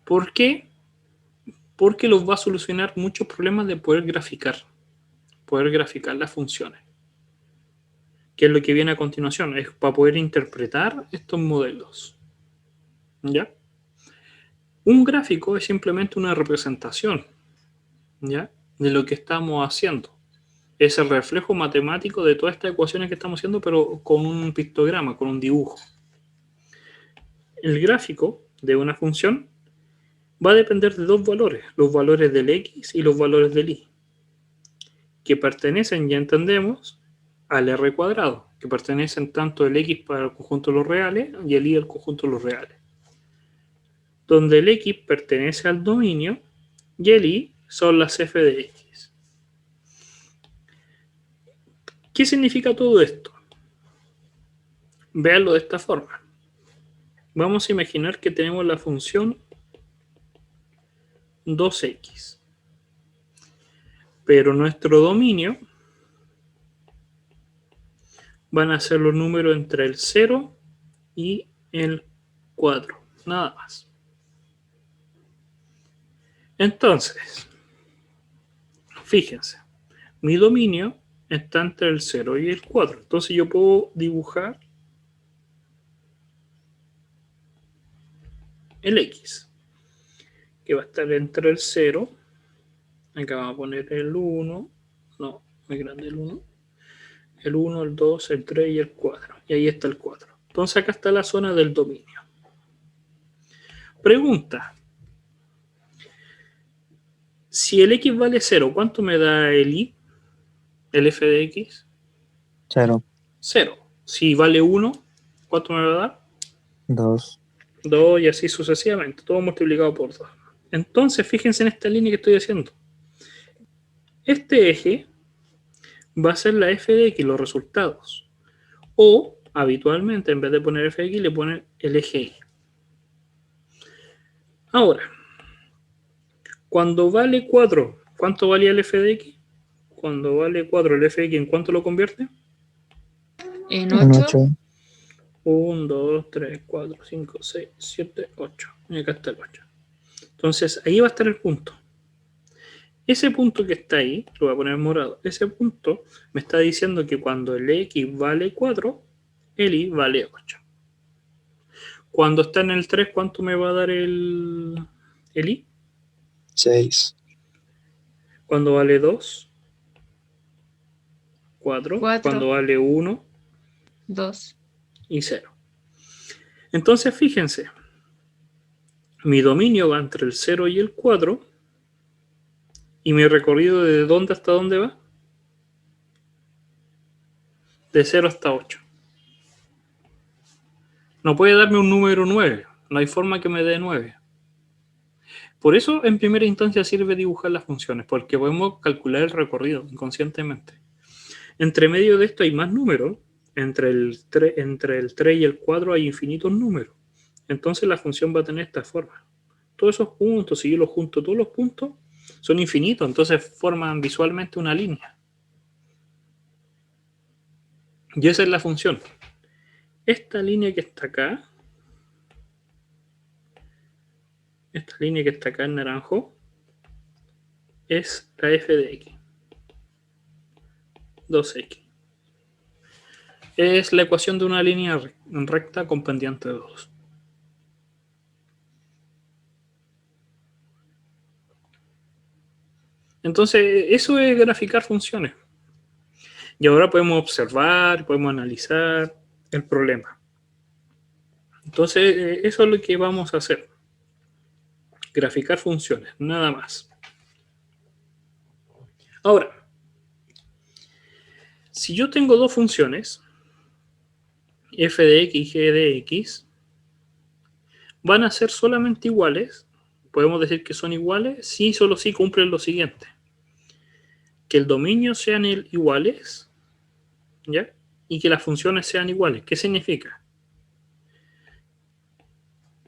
¿Por qué? Porque los va a solucionar muchos problemas de poder graficar las funciones. Que es lo que viene a continuación, es para poder interpretar estos modelos. ¿Ya? Un gráfico es simplemente una representación, ¿ya?, de lo que estamos haciendo. Es el reflejo matemático de todas estas ecuaciones que estamos haciendo, pero con un pictograma, con un dibujo. el gráfico de una función va a depender de dos valores, los valores del x y los valores del y, que pertenecen, ya entendemos, al r cuadrado, que pertenecen tanto el x para el conjunto de los reales y el y al conjunto de los reales, donde el x pertenece al dominio y el y son las f de x. ¿Qué significa todo esto? Véanlo de esta forma. Vamos a imaginar que tenemos la función 2x, pero nuestro dominio van a ser los números entre el 0 y el 4, nada más. Entonces, fíjense, mi dominio está entre el 0 y el 4, entonces yo puedo dibujar el x, que va a estar entre el 0, acá vamos a poner el 1, no, muy grande el 1, el 1, el 2, el 3 y el 4, y ahí está el 4. Entonces acá está la zona del dominio. Pregunta: si el x vale 0, ¿cuánto me da el y? El f de x. 0, 0. Si vale 1, ¿cuánto me va a dar? 2, 2 y así sucesivamente, todo multiplicado por 2. Entonces, fíjense en esta línea que estoy haciendo. Este eje va a ser la f de x, los resultados. O, habitualmente, en vez de poner f de x, le ponen el eje y. Ahora, cuando vale 4, ¿cuánto valía el f de x? Cuando vale 4, el f de x, ¿en cuánto lo convierte? En en 8. 8, 1, 2, 3, 4, 5, 6, 7, 8. Y acá está el 8. Entonces, ahí va a estar el punto. Ese punto que está ahí, lo voy a poner en morado, ese punto me está diciendo que cuando el x vale 4, el y vale 8. Cuando está en el 3, ¿cuánto me va a dar el y? 6, Cuando vale 2, 4. 4. Cuando vale 1 2. y 0. Entonces, fíjense, mi dominio va entre el 0 y el 4, y mi recorrido ¿de dónde hasta dónde va? De 0 hasta 8. No puede darme un número 9, no hay forma que me dé 9. Por eso en primera instancia sirve dibujar las funciones, porque podemos calcular el recorrido inconscientemente. Entre medio de esto hay más números, entre el 3 y el 4 hay infinitos números. Entonces la función va a tener esta forma. Todos esos puntos, si yo los junto, todos los puntos son infinitos, entonces forman visualmente una línea. Y esa es la función. Esta línea que está acá, en naranjo, es la f de x. 2x. Es la ecuación de una línea recta con pendiente de 2. Entonces, eso es graficar funciones. Y ahora podemos observar, podemos analizar el problema. Entonces, eso es lo que vamos a hacer. Graficar funciones, nada más. Ahora, si yo tengo dos funciones, f de x y g de x, van a ser solamente iguales. Podemos decir que son iguales si solo si cumplen lo siguiente: que el dominio sean iguales, ¿ya? Y que las funciones sean iguales. ¿Qué significa?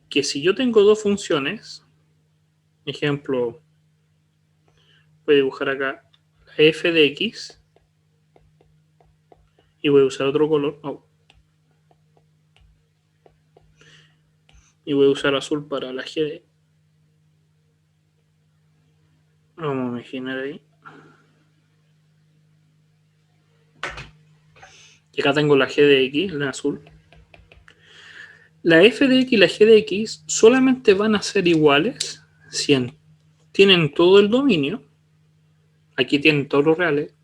Que si yo tengo dos funciones, ejemplo, voy a dibujar acá la f de x y voy a usar otro color. Y voy a usar azul para la g de... Vamos a imaginar ahí. Y acá tengo la g de x, en azul. La f de x y la g de x solamente van a ser iguales si tienen todo el dominio. Aquí tienen todos los reales.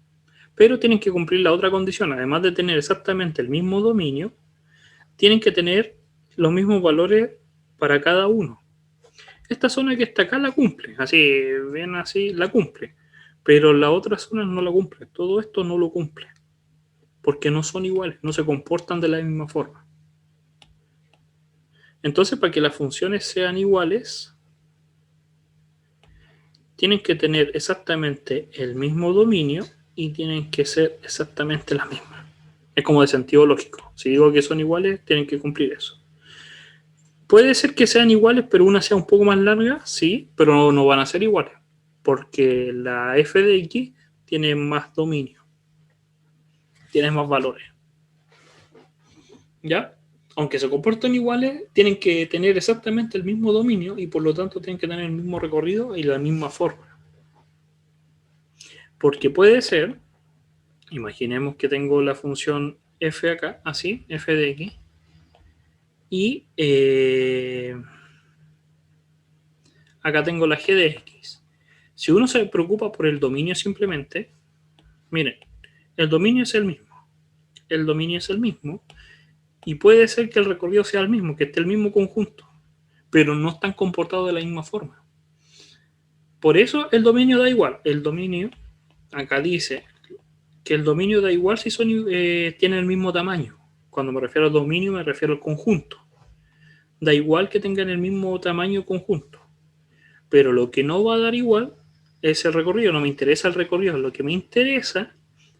Pero tienen que cumplir la otra condición. Además de tener exactamente el mismo dominio, tienen que tener los mismos valores para cada uno. Esta zona que está acá la cumple, así, bien así, la cumple. Pero la otra zona no la cumple. Todo esto no lo cumple. Porque no son iguales, no se comportan de la misma forma. Entonces, para que las funciones sean iguales, tienen que tener exactamente el mismo dominio y tienen que ser exactamente las mismas. Es como de sentido lógico. Si digo que son iguales, tienen que cumplir eso. Puede ser que sean iguales, pero una sea un poco más larga, sí, pero no van a ser iguales. Porque la f de x tiene más dominio. Tiene más valores. ¿Ya? Aunque se comporten iguales, tienen que tener exactamente el mismo dominio y por lo tanto tienen que tener el mismo recorrido y la misma forma. Porque puede ser, imaginemos que tengo la función f acá, así, f de x, y acá tengo la g de x. Si uno se preocupa por el dominio simplemente, miren, el dominio es el mismo. El dominio es el mismo. Y puede ser que el recorrido sea el mismo, que esté el mismo conjunto, pero no están comportados de la misma forma. Por eso el dominio da igual. El dominio, acá dice que el dominio da igual si son, tienen el mismo tamaño. Cuando me refiero al dominio me refiero al conjunto. Da igual que tengan el mismo tamaño conjunto. Pero lo que no va a dar igual es el recorrido. No me interesa el recorrido. Lo que me interesa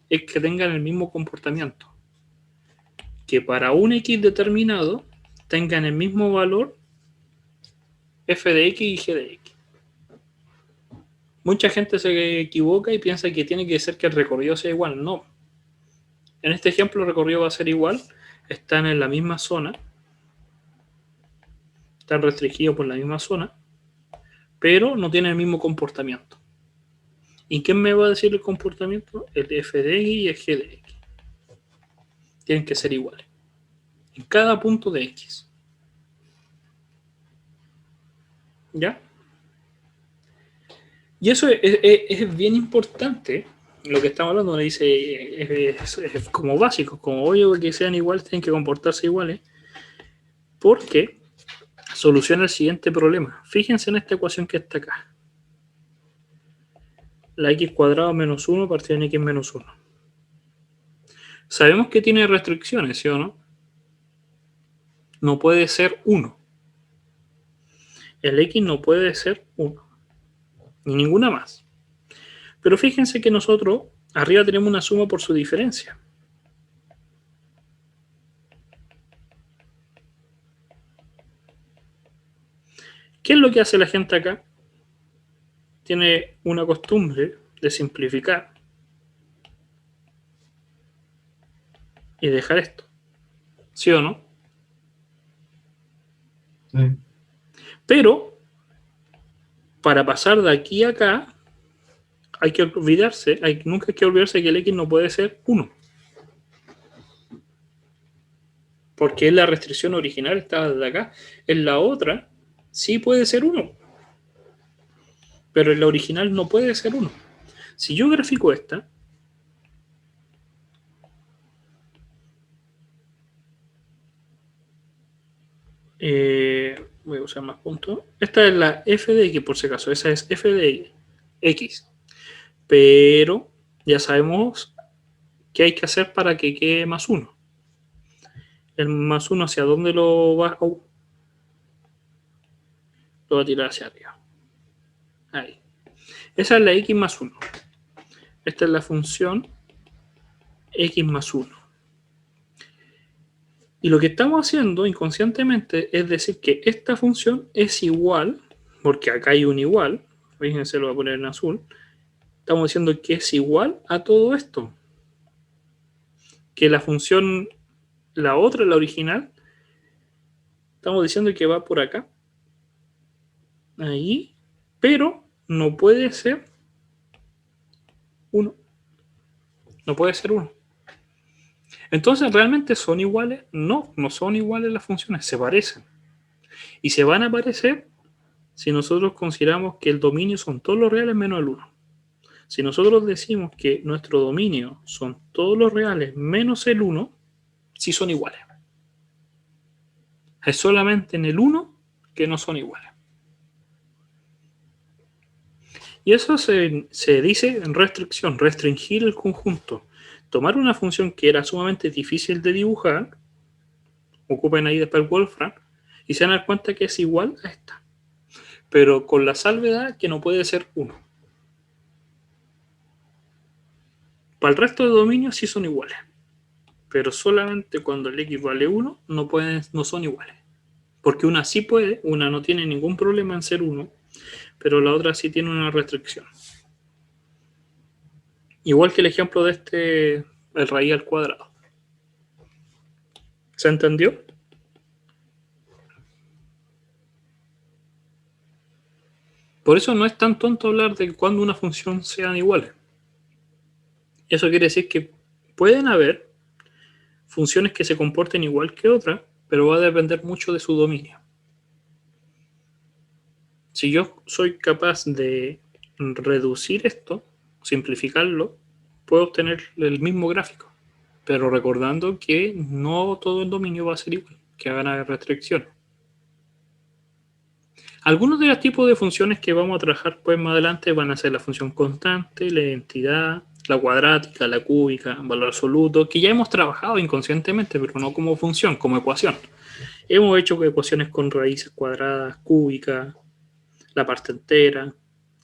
es que tengan el mismo comportamiento. Que para un x determinado tengan el mismo valor f de x y g de x. Mucha gente se equivoca y piensa que tiene que ser que el recorrido sea igual. No. En este ejemplo el recorrido va a ser igual. Están en la misma zona. Están restringidos por la misma zona. Pero no tienen el mismo comportamiento. ¿Y quién me va a decir el comportamiento? El f de x y el g de x. Tienen que ser iguales. En cada punto de x. ¿Ya? Y eso es bien importante. Lo que estamos hablando, me dice, es como básico, como obvio que sean iguales, tienen que comportarse iguales, porque soluciona el siguiente problema. Fíjense en esta ecuación que está acá. La x cuadrado menos 1 partido en x menos 1. Sabemos que tiene restricciones, ¿sí o no? No puede ser 1. El x no puede ser 1. Ni ninguna más. Pero fíjense que nosotros arriba tenemos una suma por su diferencia. ¿Qué es lo que hace la gente acá? Tiene una costumbre de simplificar y dejar esto. ¿Sí o no? Sí. Pero para pasar de aquí a acá hay que olvidarse, nunca hay que olvidarse que el x no puede ser 1. Porque es la restricción original, está desde acá. En la otra sí puede ser 1. Pero en la original no puede ser 1. Si yo grafico esta, voy a usar más puntos. Esta es la f de x por si acaso. Esa es f de x. Pero ya sabemos qué hay que hacer para que quede más 1. El más 1 hacia dónde lo va a tirar hacia arriba. Ahí. Esa es la x más 1. Esta es la función x más 1. Y lo que estamos haciendo inconscientemente es decir que esta función es igual, porque acá hay un igual, fíjense, lo voy a poner en azul, estamos diciendo que es igual a todo esto. Que la función, la otra, la original, estamos diciendo que va por acá. Ahí, pero no puede ser 1. No puede ser 1. Entonces, ¿realmente son iguales? No, no son iguales las funciones, se parecen. Y se van a parecer si nosotros consideramos que el dominio son todos los reales menos el 1. Si nosotros decimos que nuestro dominio son todos los reales menos el 1, sí son iguales. Es solamente en el 1 que no son iguales. Y eso se dice en restricción, restringir el conjunto. Tomar una función que era sumamente difícil de dibujar, ocupen ahí después el Wolfram, y se van a dar cuenta que es igual a esta. Pero con la salvedad que no puede ser 1. Para el resto de dominios sí son iguales. Pero solamente cuando el X vale 1 no son iguales. Porque una sí puede, una no tiene ningún problema en ser 1, pero la otra sí tiene una restricción. Igual que el ejemplo de el raíz al cuadrado. ¿Se entendió? Por eso no es tan tonto hablar de cuando una función sean iguales. Eso quiere decir que pueden haber funciones que se comporten igual que otras, pero va a depender mucho de su dominio. Si yo soy capaz de reducir esto, simplificarlo, puedo obtener el mismo gráfico. Pero recordando que no todo el dominio va a ser igual, que van a haber restricciones. Algunos de los tipos de funciones que vamos a trabajar pues más adelante van a ser la función constante, la identidad, la cuadrática, la cúbica, valor absoluto, que ya hemos trabajado inconscientemente, pero no como función, como ecuación. Hemos hecho ecuaciones con raíces cuadradas, cúbicas, la parte entera,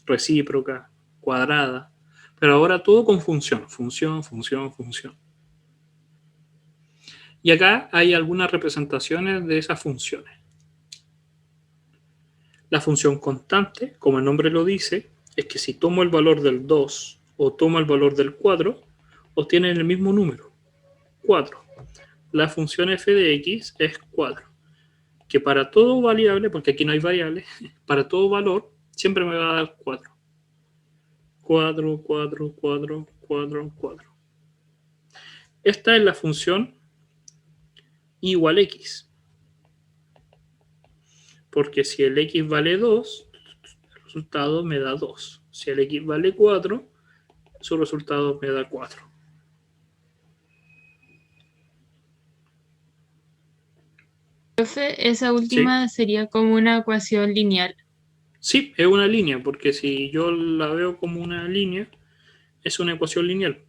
recíproca, cuadrada, pero ahora todo con función, función, función, función. Y acá hay algunas representaciones de esas funciones. La función constante, como el nombre lo dice, es que si tomo el valor del 2 o tomo el valor del 4, obtienen el mismo número, 4. La función f de x es 4, que para todo variable, porque aquí no hay variables, para todo valor siempre me va a dar 4. 4, 4, 4, 4, 4. Esta es la función y igual x. Porque si el x vale 2, el resultado me da 2. Si el x vale 4, su resultado me da 4. Profe, esa última sería como una ecuación lineal. Sí, es una línea, porque si yo la veo como una línea, es una ecuación lineal.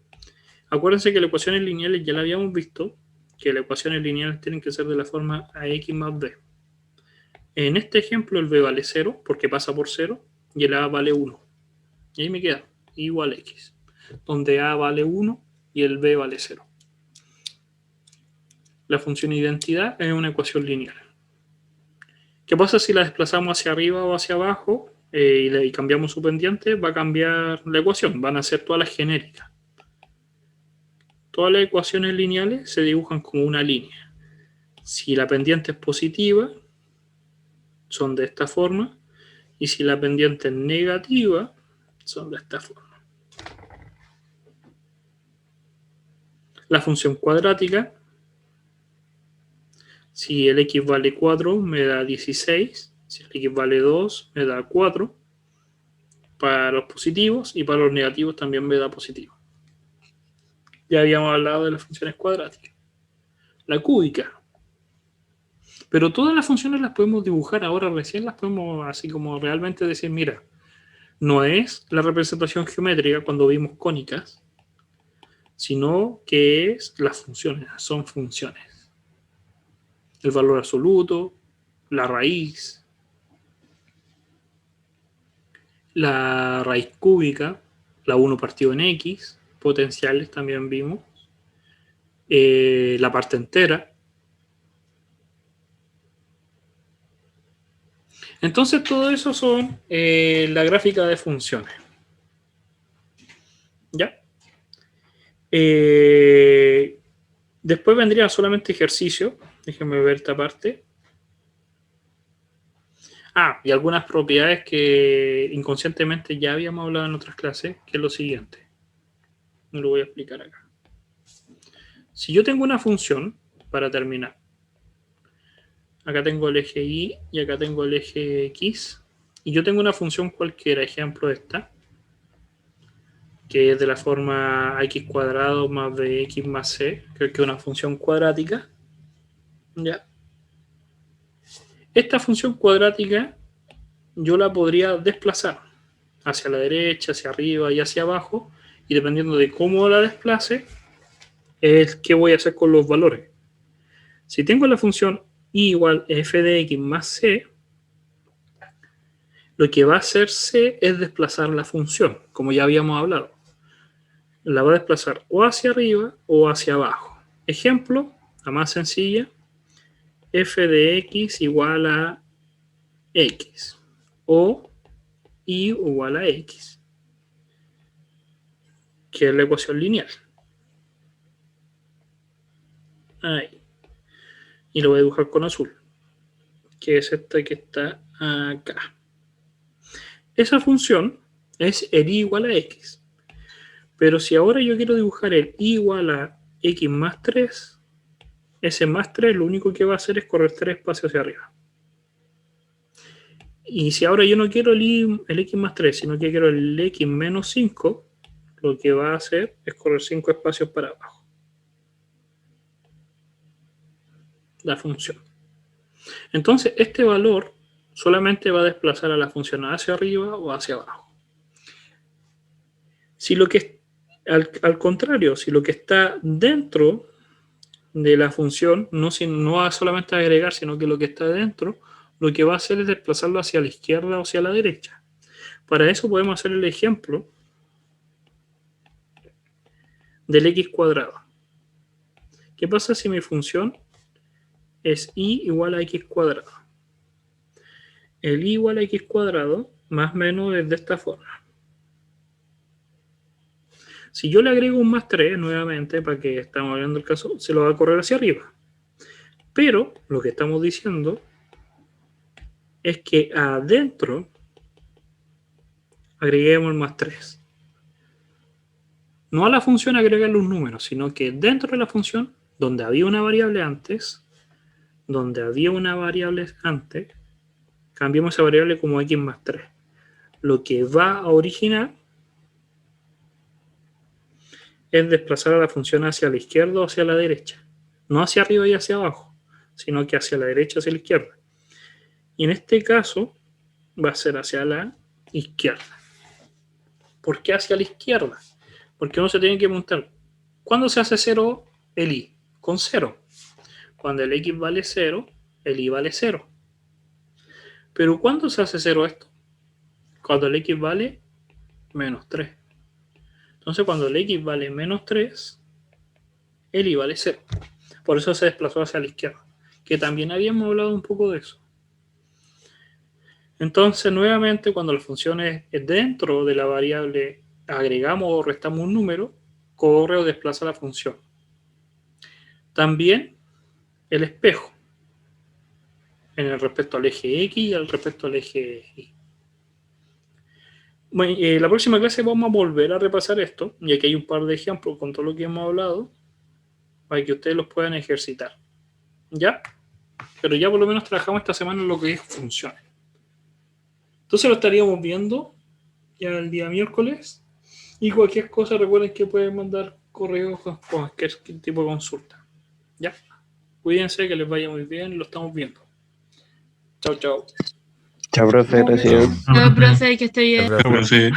Acuérdense que las ecuaciones lineales ya la habíamos visto, que las ecuaciones lineales tienen que ser de la forma ax más b. En este ejemplo el b vale 0, porque pasa por 0, y el a vale 1. Y ahí me queda igual a x, donde a vale 1 y el b vale 0. La función identidad es una ecuación lineal. ¿Qué pasa si la desplazamos hacia arriba o hacia abajo y cambiamos su pendiente? Va a cambiar la ecuación, van a ser todas las genéricas. Todas las ecuaciones lineales se dibujan como una línea. Si la pendiente es positiva, son de esta forma, y si la pendiente es negativa, son de esta forma. La función cuadrática, si el x vale 4, me da 16, si el x vale 2, me da 4, para los positivos, y para los negativos también me da positivo. Ya habíamos hablado de las funciones cuadráticas. La cúbica. Pero todas las funciones las podemos dibujar ahora, recién las podemos así como realmente decir, mira, no es la representación geométrica cuando vimos cónicas, sino que es las funciones, son funciones. El valor absoluto, la raíz, la raíz cúbica, la 1 partido en x, potenciales también vimos, la parte entera. Entonces todo eso son la gráfica de funciones. ¿Ya? Después vendría solamente ejercicio. Déjenme ver esta parte. Y algunas propiedades que inconscientemente ya habíamos hablado en otras clases, que es lo siguiente. No lo voy a explicar acá. Si yo tengo una función, para terminar, acá tengo el eje Y y acá tengo el eje X, y yo tengo una función cualquiera, ejemplo esta, que es de la forma x cuadrado más bx más c, que es una función cuadrática. ¿Ya? esta función cuadrática yo la podría desplazar hacia la derecha, hacia arriba y hacia abajo, y dependiendo de cómo la desplace, es qué voy a hacer con los valores. Si tengo la función y igual f de x más c, lo que va a hacer c es desplazar la función, como ya habíamos hablado. La va a desplazar o hacia arriba o hacia abajo. Ejemplo, la más sencilla, f de x igual a x, o y igual a x, que es la ecuación lineal. Ahí. Y lo voy a dibujar con azul, que es esta que está acá. Esa función es el y igual a x. Pero si ahora yo quiero dibujar el y igual a x más 3, ese más 3 lo único que va a hacer es correr 3 espacios hacia arriba. Y si ahora yo no quiero el x más 3, sino que quiero el x menos 5, lo que va a hacer es correr 5 espacios para abajo. La función. Entonces, este valor solamente va a desplazar a la función hacia arriba o hacia abajo. Si lo que al contrario, si lo que está dentro de la función no va solamente a agregar, sino que lo que está dentro, lo que va a hacer es desplazarlo hacia la izquierda o hacia la derecha. Para eso podemos hacer el ejemplo del x cuadrado. ¿Qué pasa si mi función es y igual a x cuadrado? El y igual a x cuadrado más o menos es de esta forma. Si yo le agrego un más 3 nuevamente, para que estamos hablando del caso, se lo va a correr hacia arriba. Pero lo que estamos diciendo es que adentro agreguemos el más 3. No a la función agregarle un número, sino que dentro de la función, donde había una variable antes, cambiemos esa variable como x más 3. Lo que va a originar es desplazar a la función hacia la izquierda o hacia la derecha. No hacia arriba y hacia abajo, sino que hacia la derecha o hacia la izquierda. Y en este caso va a ser hacia la izquierda. ¿Por qué hacia la izquierda? Porque uno se tiene que preguntar, ¿cuándo se hace 0 el y? Con 0. Cuando el x vale 0, el y vale 0. Pero ¿cuándo se hace 0 esto? Cuando el x vale menos 3. Entonces cuando el x vale menos 3, el y vale 0. Por eso se desplazó hacia la izquierda. Que también habíamos hablado un poco de eso. Entonces nuevamente cuando la función es dentro de la variable, agregamos o restamos un número, corre o desplaza la función. También el espejo. En el respecto al eje X y al respecto al eje Y. Bueno, la próxima clase vamos a volver a repasar esto, y aquí hay un par de ejemplos con todo lo que hemos hablado, para que ustedes los puedan ejercitar. ¿Ya? Pero ya por lo menos trabajamos esta semana en lo que es funciones. Entonces lo estaríamos viendo ya el día miércoles, y cualquier cosa recuerden que pueden mandar correos con cualquier tipo de consulta. ¿Ya? Cuídense, que les vaya muy bien, lo estamos viendo. Chao, chao. Chao, profe, gracias. No, profe, que esté bien. Pero sí.